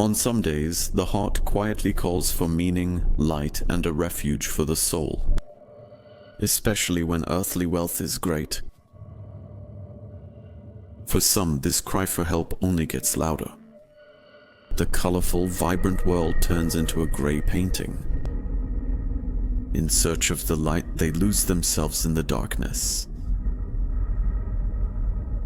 On some days, the heart quietly calls for meaning, light, and a refuge for the soul, especially when earthly wealth is great. For some, this cry for help only gets louder. The colorful, vibrant world turns into a gray painting. In search of the light, they lose themselves in the darkness.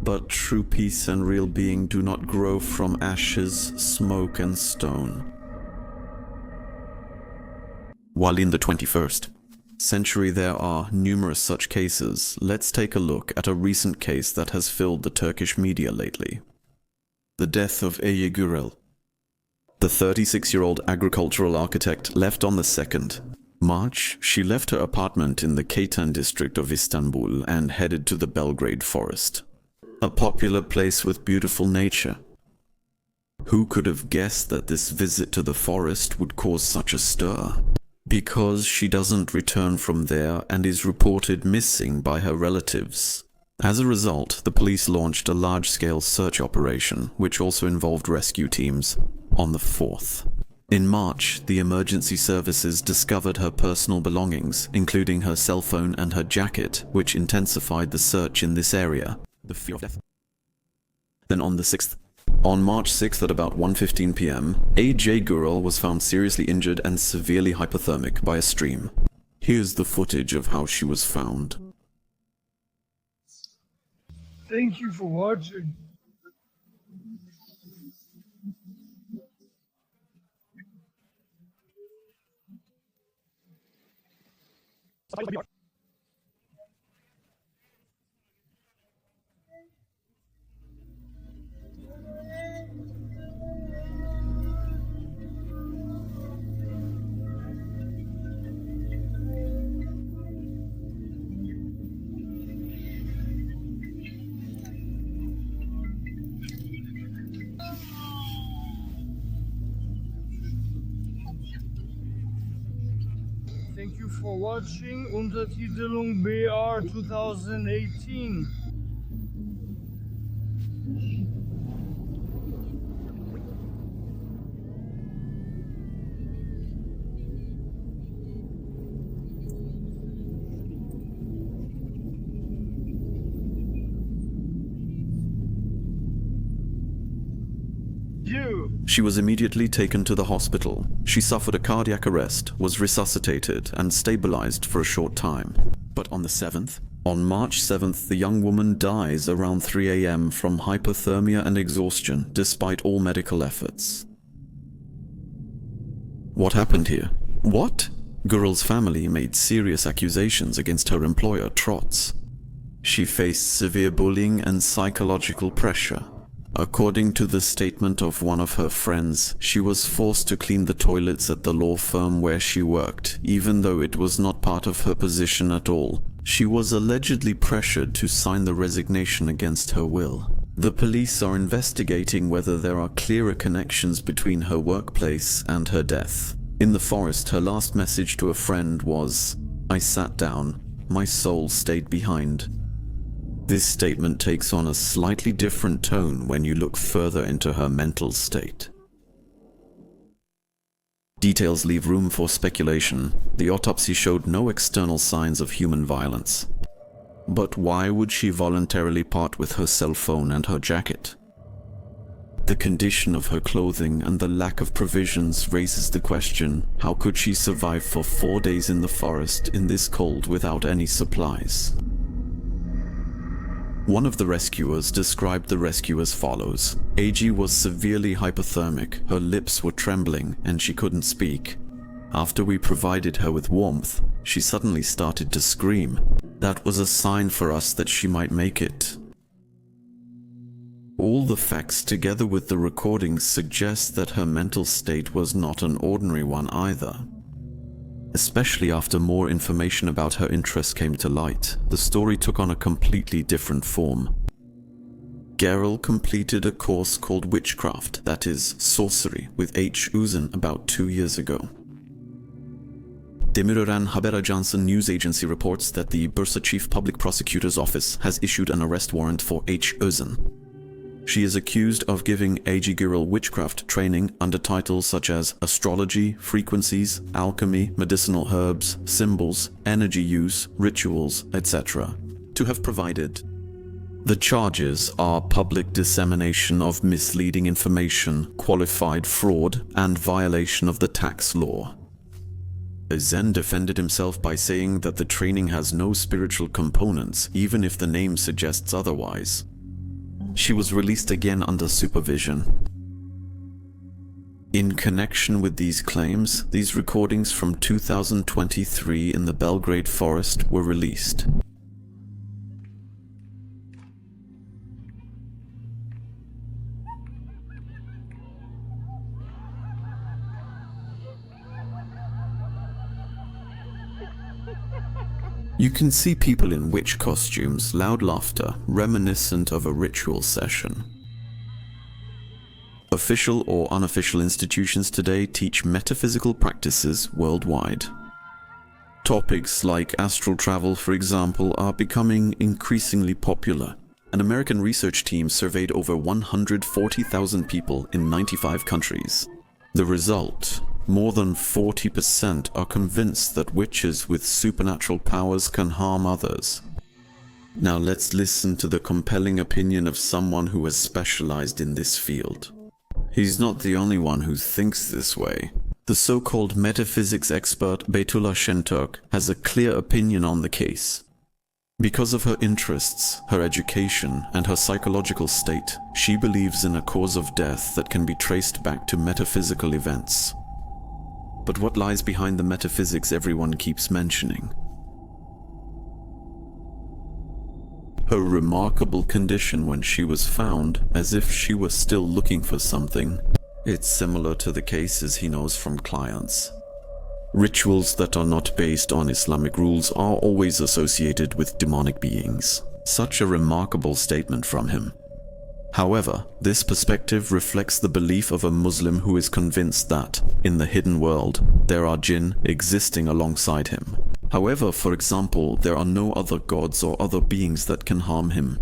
But true peace and real being do not grow from ashes, smoke, and stone. While in the 21st century there are numerous such cases, let's take a look at a recent case that has filled the Turkish media lately. The death of Ece Gürel. The 36-year-old agricultural architect left on the 2nd March. She left her apartment in the Keytan district of Istanbul and headed to the Belgrade forest, a popular place with beautiful nature. Who could have guessed that this visit to the forest would cause such a stir? Because she doesn't return from there and is reported missing by her relatives. As a result, the police launched a large-scale search operation, which also involved rescue teams, on the 4th. In March, the emergency services discovered her personal belongings, including her cell phone and her jacket, which intensified the search in this area. The fear of death. Then on the 6th, on March 6th at about 1:15 p.m., Ece Gürel was found seriously injured and severely hypothermic by a stream. Here's the footage of how she was found. Thank you for watching. Thank you for watching Untertitelung BR 2018. She was immediately taken to the hospital. She suffered a cardiac arrest, was resuscitated, and stabilized for a short time. But on the 7th, on March 7th, the young woman dies around 3 a.m. from hypothermia and exhaustion, despite all medical efforts. What happened here? What? Gürel's family made serious accusations against her employer, Trots. She faced severe bullying and psychological pressure. According to the statement of one of her friends, she was forced to clean the toilets at the law firm where she worked, even though it was not part of her position at all. She was allegedly pressured to sign the resignation against her will. The police are investigating whether there are clearer connections between her workplace and her death. In the forest, her last message to a friend was, "I sat down, my soul stayed behind." This statement takes on a slightly different tone when you look further into her mental state. Details leave room for speculation. The autopsy showed no external signs of human violence. But why would she voluntarily part with her cell phone and her jacket? The condition of her clothing and the lack of provisions raises the question, how could she survive for 4 days in the forest in this cold without any supplies? One of the rescuers described the rescue as follows. Ece was severely hypothermic, her lips were trembling, and she couldn't speak. After we provided her with warmth, she suddenly started to scream. That was a sign for us that she might make it. All the facts together with the recordings suggest that her mental state was not an ordinary one either. Especially after more information about her interests came to light, the story took on a completely different form. Gürel completed a course called Witchcraft, that is, sorcery, with H. Uzun about 2 years ago. Demirören Haber Ajansı news agency reports that the Bursa Chief Public Prosecutor's Office has issued an arrest warrant for H. Uzun. She is accused of giving Ece Gürel witchcraft training under titles such as astrology, frequencies, alchemy, medicinal herbs, symbols, energy use, rituals, etc. to have provided. The charges are public dissemination of misleading information, qualified fraud, and violation of the tax law. Zen defended himself by saying that the training has no spiritual components, even if the name suggests otherwise. She was released again under supervision. In connection with these claims, these recordings from 2023 in the Belgrade forest were released. You can see people in witch costumes, loud laughter, reminiscent of a ritual session. Official or unofficial institutions today teach metaphysical practices worldwide. Topics like astral travel, for example, are becoming increasingly popular. An American research team surveyed over 140,000 people in 95 countries. The result: more than 40% are convinced that witches with supernatural powers can harm others. Now let's listen to the compelling opinion of someone who has specialized in this field. He's not the only one who thinks this way. The so-called metaphysics expert Beytullah Şentürk has a clear opinion on the case. Because of her interests, her education, and her psychological state, she believes in a cause of death that can be traced back to metaphysical events. But what lies behind the metaphysics everyone keeps mentioning? Her remarkable condition when she was found, as if she was still looking for something. It's similar to the cases he knows from clients. Rituals that are not based on Islamic rules are always associated with demonic beings. Such a remarkable statement from him. However, this perspective reflects the belief of a Muslim who is convinced that, in the hidden world, there are jinn existing alongside him. However, for example, there are no other gods or other beings that can harm him.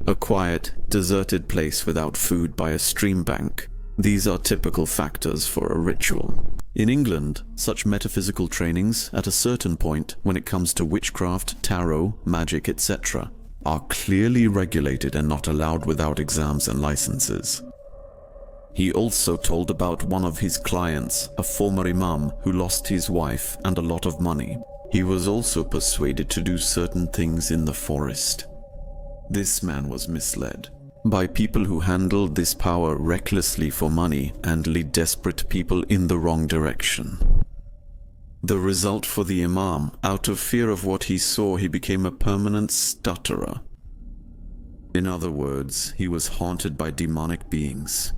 A quiet, deserted place without food by a stream bank. These are typical factors for a ritual. In England, such metaphysical trainings, at a certain point, when it comes to witchcraft, tarot, magic, etc., are clearly regulated and not allowed without exams and licenses. He also told about one of his clients, a former imam who lost his wife and a lot of money. He was also persuaded to do certain things in the forest. This man was misled by people who handled this power recklessly for money and lead desperate people in the wrong direction. The result for the imam: out of fear of what he saw, he became a permanent stutterer. In other words, he was haunted by demonic beings.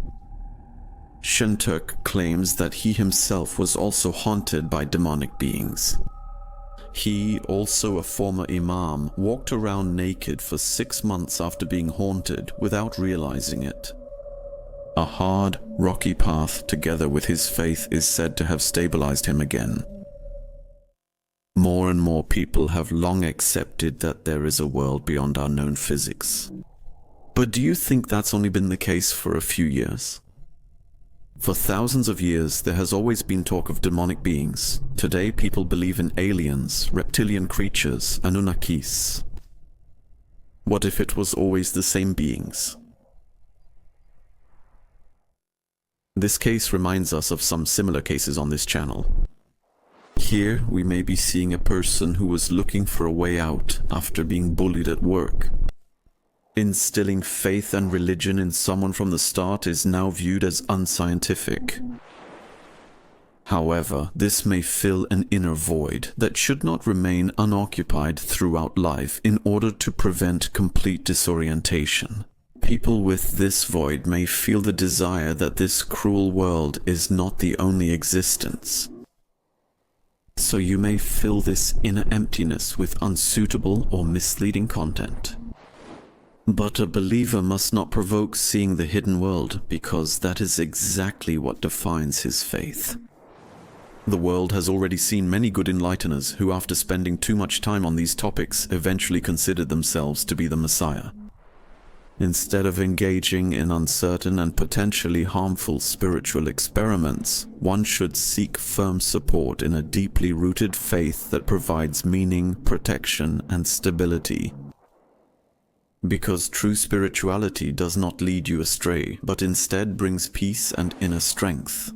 Şentürk claims that he himself was also haunted by demonic beings. He, also a former imam, walked around naked for 6 months after being haunted without realizing it. A hard, rocky path together with his faith is said to have stabilized him again. More and more people have long accepted that there is a world beyond our known physics. But do you think that's only been the case for a few years? For thousands of years, there has always been talk of demonic beings. Today, people believe in aliens, reptilian creatures, Anunnakis. What if it was always the same beings? This case reminds us of some similar cases on this channel. Here, we may be seeing a person who was looking for a way out after being bullied at work. Instilling faith and religion in someone from the start is now viewed as unscientific. However, this may fill an inner void that should not remain unoccupied throughout life in order to prevent complete disorientation. People with this void may feel the desire that this cruel world is not the only existence. So you may fill this inner emptiness with unsuitable or misleading content. But a believer must not provoke seeing the hidden world, because that is exactly what defines his faith. The world has already seen many good enlighteners who, after spending too much time on these topics, eventually considered themselves to be the Messiah. Instead of engaging in uncertain and potentially harmful spiritual experiments, one should seek firm support in a deeply rooted faith that provides meaning, protection, and stability. Because true spirituality does not lead you astray, but instead brings peace and inner strength.